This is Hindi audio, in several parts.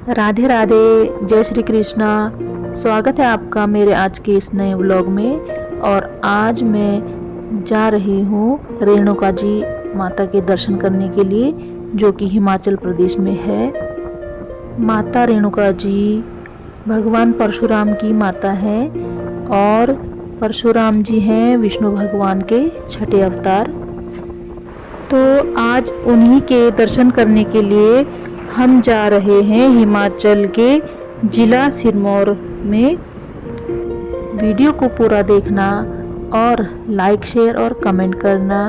राधे राधे, जय श्री कृष्णा। स्वागत है आपका मेरे आज के इस नए व्लॉग में। और आज मैं जा रही हूँ रेणुका जी माता के दर्शन करने के लिए, जो कि हिमाचल प्रदेश में है। माता रेणुका जी भगवान परशुराम की माता है और परशुराम जी हैं विष्णु भगवान के छठे अवतार। तो आज उन्हीं के दर्शन करने के लिए हम जा रहे हैं हिमाचल के जिला सिरमौर में। वीडियो को पूरा देखना और लाइक शेयर और कमेंट करना।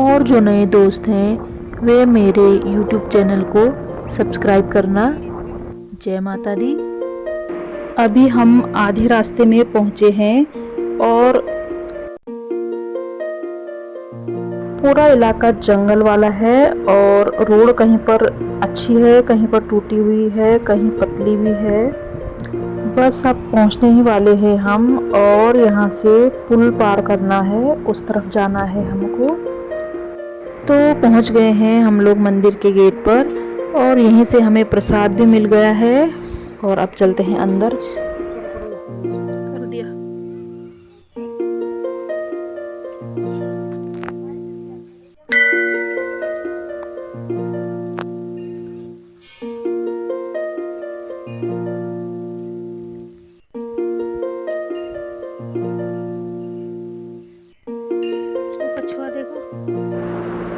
और जो नए दोस्त हैं वे मेरे YouTube चैनल को सब्सक्राइब करना। जय माता दी। अभी हम आधे रास्ते में पहुंचे हैं और पूरा इलाका जंगल वाला है और रोड कहीं पर अच्छी है, कहीं पर टूटी हुई है, कहीं पतली भी है। बस अब पहुंचने ही वाले हैं हम और यहाँ से पुल पार करना है, उस तरफ जाना है हमको। तो पहुंच गए हैं हम लोग मंदिर के गेट पर और यहीं से हमें प्रसाद भी मिल गया है और अब चलते हैं अंदर। कर दिया।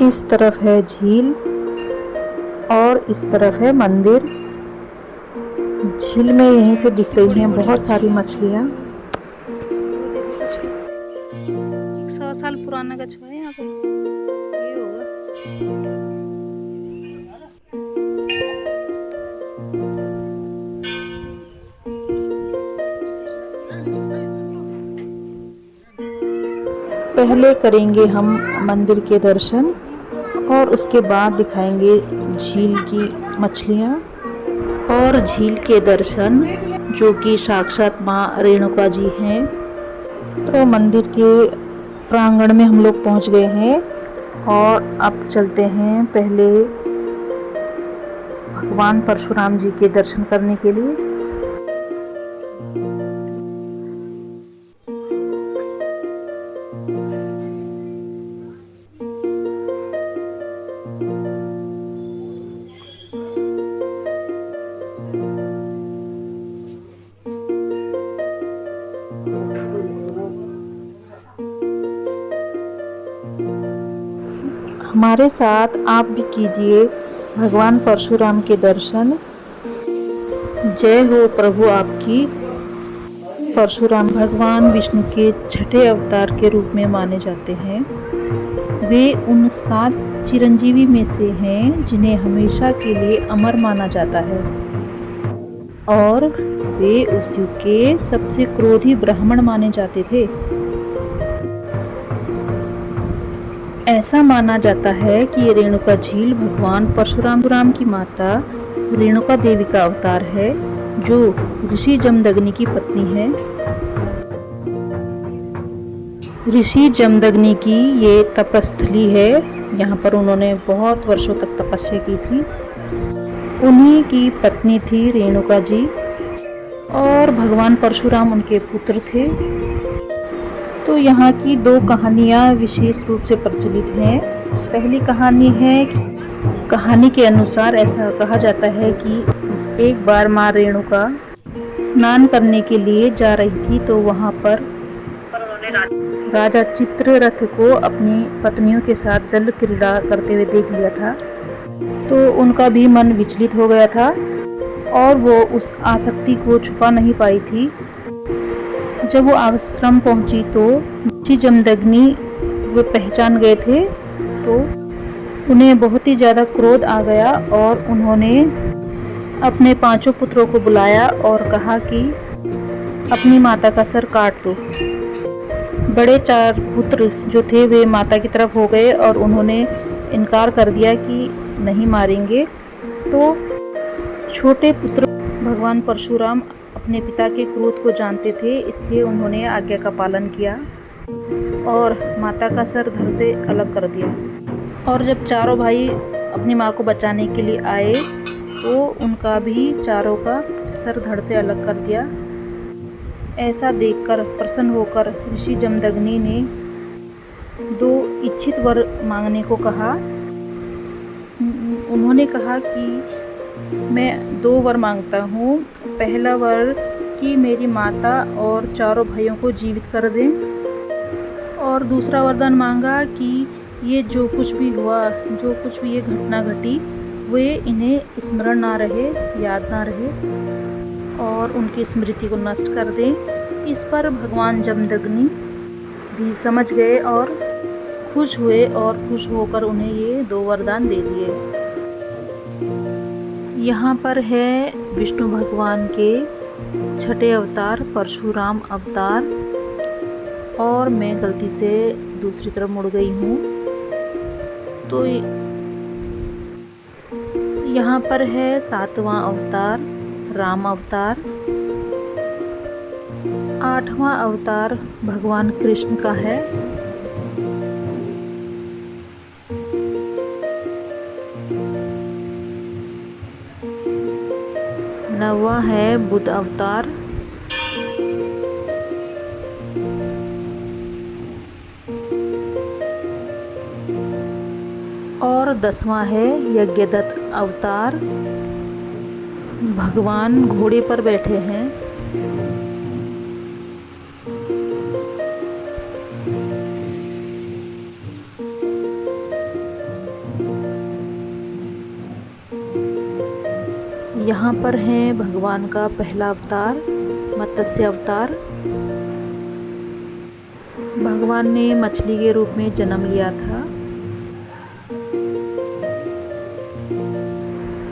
इस तरफ है झील और इस तरफ है मंदिर। झील में यहीं से दिख रही हैं बहुत सारी मछलियाँ। 100 साल पुराना कछुआ है यहाँ पे। ये होगा। पहले करेंगे हम मंदिर के दर्शन और उसके बाद दिखाएंगे झील की मछलियाँ और झील के दर्शन, जो कि साक्षात माँ रेणुका जी हैं। तो मंदिर के प्रांगण में हम लोग पहुँच गए हैं और अब चलते हैं पहले भगवान परशुराम जी के दर्शन करने के लिए। हमारे साथ आप भी कीजिए भगवान परशुराम के दर्शन। जय हो प्रभु आपकी। परशुराम भगवान विष्णु के छठे अवतार के रूप में माने जाते हैं। वे उन 7 चिरंजीवी में से हैं जिन्हें हमेशा के लिए अमर माना जाता है और वे उस युग के सबसे क्रोधी ब्राह्मण माने जाते थे। ऐसा माना जाता है कि ये रेणुका झील भगवान परशुराम की माता रेणुका देवी का अवतार है, जो ऋषि जमदग्नि की पत्नी है। ऋषि जमदग्नि की ये तपस्थली है। यहाँ पर उन्होंने बहुत वर्षों तक तपस्या की थी। उन्हीं की पत्नी थी रेणुका जी और भगवान परशुराम उनके पुत्र थे। तो यहाँ की 2 कहानियाँ विशेष रूप से प्रचलित हैं। पहली कहानी है, कहानी के अनुसार ऐसा कहा जाता है कि एक बार माँ रेणुका स्नान करने के लिए जा रही थी, तो वहाँ पर राजा चित्ररथ को अपनी पत्नियों के साथ जल क्रीड़ा करते हुए देख लिया था। तो उनका भी मन विचलित हो गया था और वो उस आसक्ति को छुपा नहीं पाई थी। जब वो आश्रम पहुंची तो ऋषि जमदग्नि वो पहचान गए थे, तो उन्हें बहुत ही ज़्यादा क्रोध आ गया और उन्होंने अपने 5 पुत्रों को बुलाया और कहा कि अपनी माता का सर काट दो। बड़े 4 पुत्र जो थे वे माता की तरफ हो गए और उन्होंने इनकार कर दिया कि नहीं मारेंगे। तो छोटे पुत्र भगवान परशुराम अपने पिता के क्रोध को जानते थे, इसलिए उन्होंने आज्ञा का पालन किया और माता का सर धड़ से अलग कर दिया। और जब चारों भाई अपनी माँ को बचाने के लिए आए तो उनका भी चारों का सर धड़ से अलग कर दिया। ऐसा देखकर प्रसन्न होकर ऋषि जमदग्नि ने 2 इच्छित वर मांगने को कहा। उन्होंने कहा कि मैं 2 वर मांगता हूँ। पहला वर कि मेरी माता और चारों भाइयों को जीवित कर दें, और दूसरा वरदान मांगा कि ये जो कुछ भी हुआ, जो कुछ भी ये घटना घटी, वे इन्हें स्मरण ना रहे, याद ना रहे, और उनकी स्मृति को नष्ट कर दें। इस पर भगवान जमदग्नि भी समझ गए और खुश हुए, और खुश होकर उन्हें ये 2 वरदान दे दिए। यहाँ पर है विष्णु भगवान के छठे अवतार परशुराम अवतार, और मैं गलती से दूसरी तरफ मुड़ गई हूँ। तो यहाँ पर है 7वां अवतार राम अवतार, 8वां अवतार भगवान कृष्ण का है, 9वां है बुद्ध अवतार, और 10वां है यज्ञदत्त अवतार। भगवान घोड़े पर बैठे हैं। यहाँ पर है भगवान का पहला अवतार मत्स्य अवतार। भगवान ने मछली के रूप में जन्म लिया था,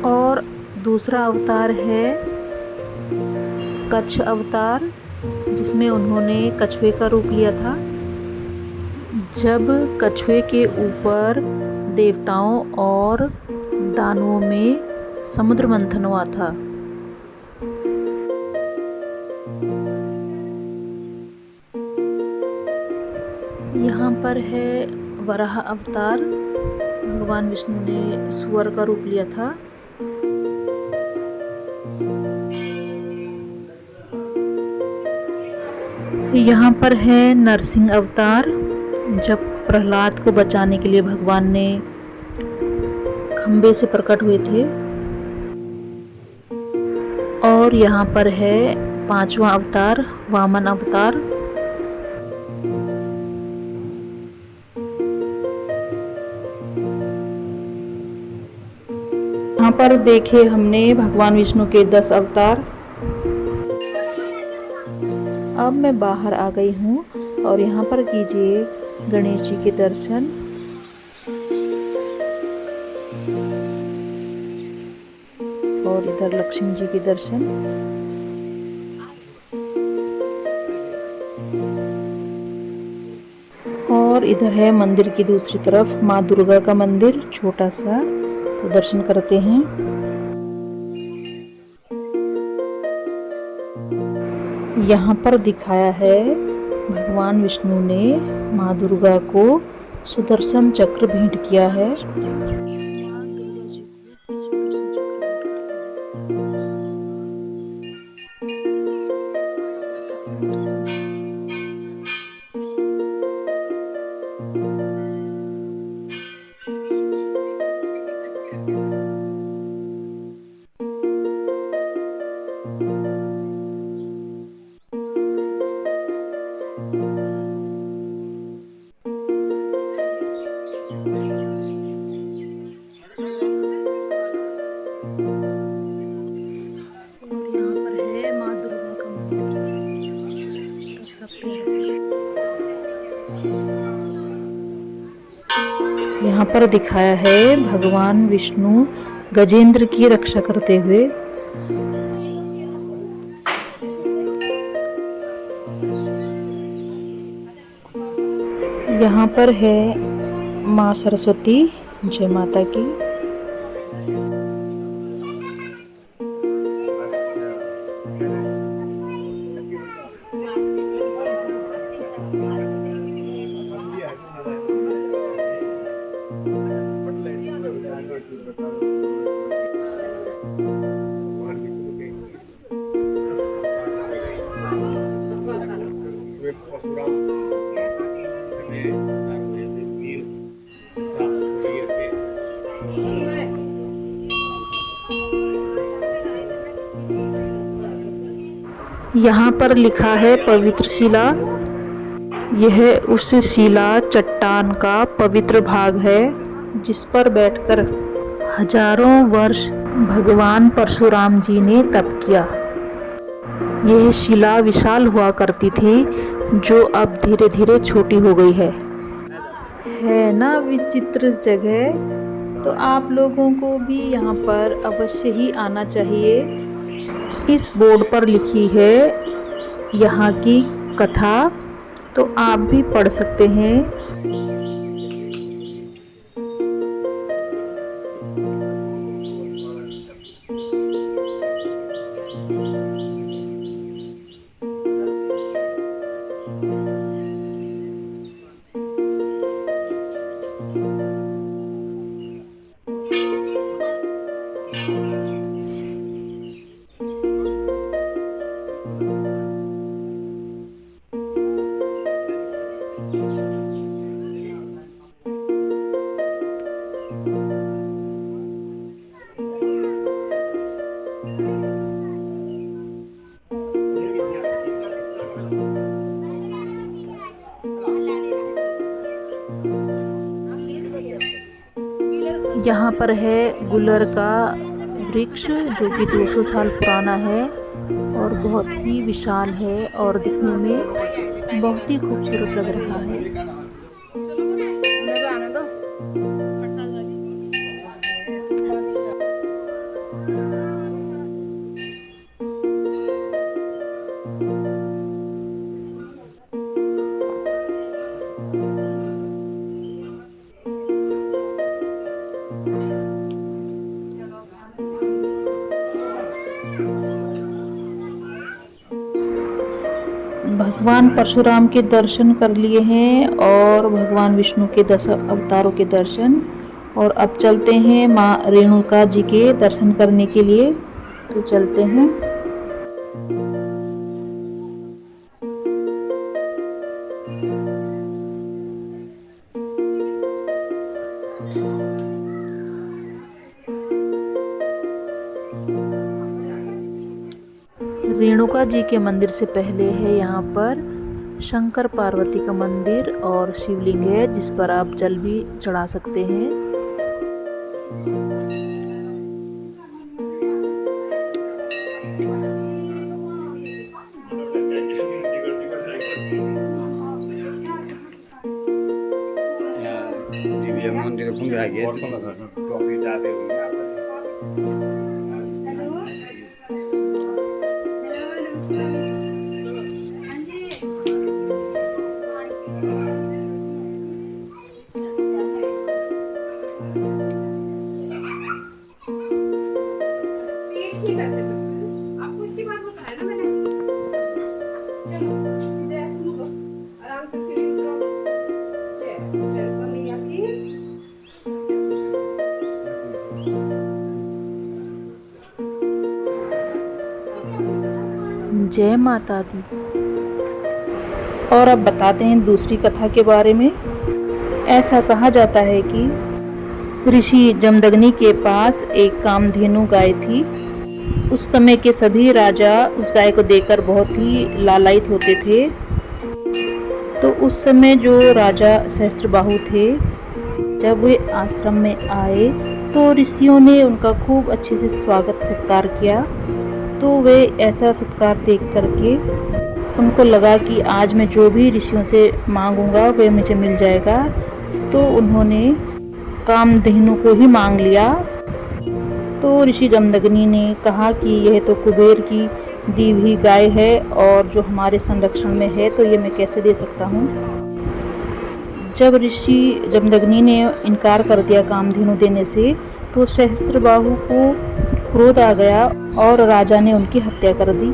और दूसरा अवतार है कच्छ अवतार, जिसमें उन्होंने कछुए का रूप लिया था। जब कछुए के ऊपर देवताओं और दानवों में समुद्र मंथन हुआ था। यहाँ पर है वराह अवतार। भगवान विष्णु ने सुअर का रूप लिया था। यहाँ पर है नरसिंह अवतार। जब प्रहलाद को बचाने के लिए भगवान ने खंबे से प्रकट हुए थे। और यहाँ पर है 5वां अवतार वामन अवतार। यहाँ पर देखे हमने भगवान विष्णु के 10 अवतार। अब मैं बाहर आ गई हूँ, और यहाँ पर कीजिए गणेश जी के दर्शन। और इधर लक्ष्मी जी के दर्शन। और इधर है मंदिर की दूसरी तरफ माँ दुर्गा का मंदिर छोटा सा, तो दर्शन करते हैं। यहाँ पर दिखाया है भगवान विष्णु ने माँ दुर्गा को सुदर्शन चक्र भेंट किया है। यहाँ पर दिखाया है भगवान विष्णु गजेंद्र की रक्षा करते हुए। यहाँ पर है माँ सरस्वती, जय माता की। यहाँ पर लिखा है पवित्र शिला। यह उस शिला चट्टान का पवित्र भाग है जिस पर बैठकर हजारों वर्ष भगवान परशुराम जी ने तप किया। यह शिला विशाल हुआ करती थी जो अब धीरे धीरे छोटी हो गई है ना विचित्र जगह। तो आप लोगों को भी यहाँ पर अवश्य ही आना चाहिए। इस बोर्ड पर लिखी है यहाँ की कथा, तो आप भी पढ़ सकते हैं। यहाँ पर है गुलर का वृक्ष जो कि 200 साल पुराना है और बहुत ही विशाल है और दिखने में बहुत ही खूबसूरत लग रहा है। भगवान परशुराम के दर्शन कर लिए हैं और भगवान विष्णु के 10 अवतारों के दर्शन, और अब चलते हैं माँ रेणुका जी के दर्शन करने के लिए। तो चलते हैं। रेणुका जी के मंदिर से पहले है यहाँ पर शंकर पार्वती का मंदिर और शिवलिंग है जिस पर आप जल भी चढ़ा सकते हैं। आपको इतनी बार बताया ना मैंने। इधर ऐसे मुड़ो, आराम से फिर उतरो। शेरपा मैया की जय माता दी। और अब बताते हैं दूसरी कथा के बारे में। ऐसा कहा जाता है कि ऋषि जमदग्नि के पास एक कामधेनु गाय थी। उस समय के सभी राजा उस गाय को देखकर बहुत ही लालायित होते थे। तो उस समय जो राजा सहस्त्रबाहु थे, जब वे आश्रम में आए तो ऋषियों ने उनका खूब अच्छे से स्वागत सत्कार किया। तो वे ऐसा सत्कार देख करके उनको लगा कि आज मैं जो भी ऋषियों से मांगूंगा वह मुझे मिल जाएगा। तो उन्होंने कामधेनु को ही मांग लिया। तो ऋषि जमदग्नि ने कहा कि यह तो कुबेर की दी हुई गाय है और जो हमारे संरक्षण में है, तो ये मैं कैसे दे सकता हूँ। जब ऋषि जमदग्नि ने इनकार कर दिया कामधेनु देने से, तो सहस्त्रबाहु को क्रोध आ गया और राजा ने उनकी हत्या कर दी।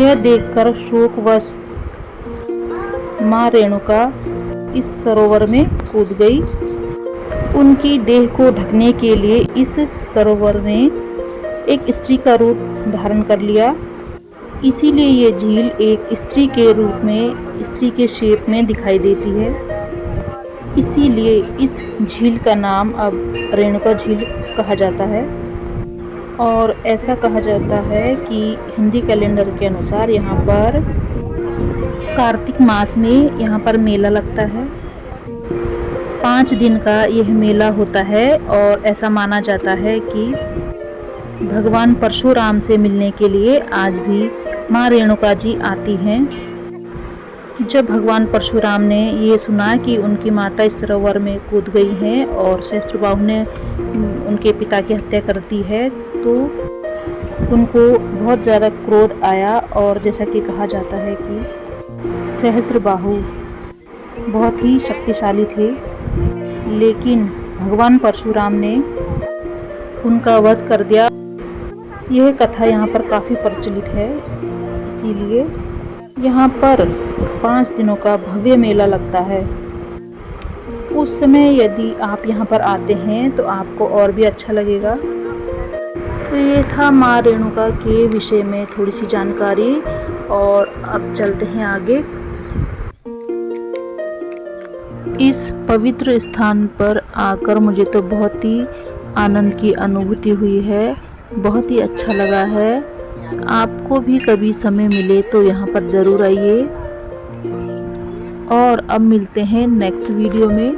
यह देखकर शोकवश माँ रेणुका इस सरोवर में कूद गई। उनकी देह को ढकने के लिए इस सरोवर ने एक स्त्री का रूप धारण कर लिया। इसीलिए ये झील एक स्त्री के रूप में, स्त्री के शेप में दिखाई देती है। इसीलिए इस झील का नाम अब रेणुका झील कहा जाता है। और ऐसा कहा जाता है कि हिंदी कैलेंडर के अनुसार यहाँ पर कार्तिक मास में यहाँ पर मेला लगता है। 5 दिन का यह मेला होता है और ऐसा माना जाता है कि भगवान परशुराम से मिलने के लिए आज भी माँ रेणुका जी आती हैं। जब भगवान परशुराम ने ये सुना कि उनकी माता इस सरोवर में कूद गई हैं और सहस्त्रबाहु ने उनके पिता की हत्या कर दी है, तो उनको बहुत ज़्यादा क्रोध आया। और जैसा कि कहा जाता है कि सहस्त्रबाहु बहुत ही शक्तिशाली थे, लेकिन भगवान परशुराम ने उनका वध कर दिया। यह कथा यहाँ पर काफ़ी प्रचलित है। इसीलिए यहाँ पर 5 दिनों का भव्य मेला लगता है। उस समय यदि आप यहाँ पर आते हैं तो आपको और भी अच्छा लगेगा। तो ये था माँ रेणुका के विषय में थोड़ी सी जानकारी। और अब चलते हैं आगे। इस पवित्र स्थान पर आकर मुझे तो बहुत ही आनंद की अनुभूति हुई है, बहुत ही अच्छा लगा है। आपको भी कभी समय मिले तो यहाँ पर ज़रूर आइए। और अब मिलते हैं नेक्स्ट वीडियो में।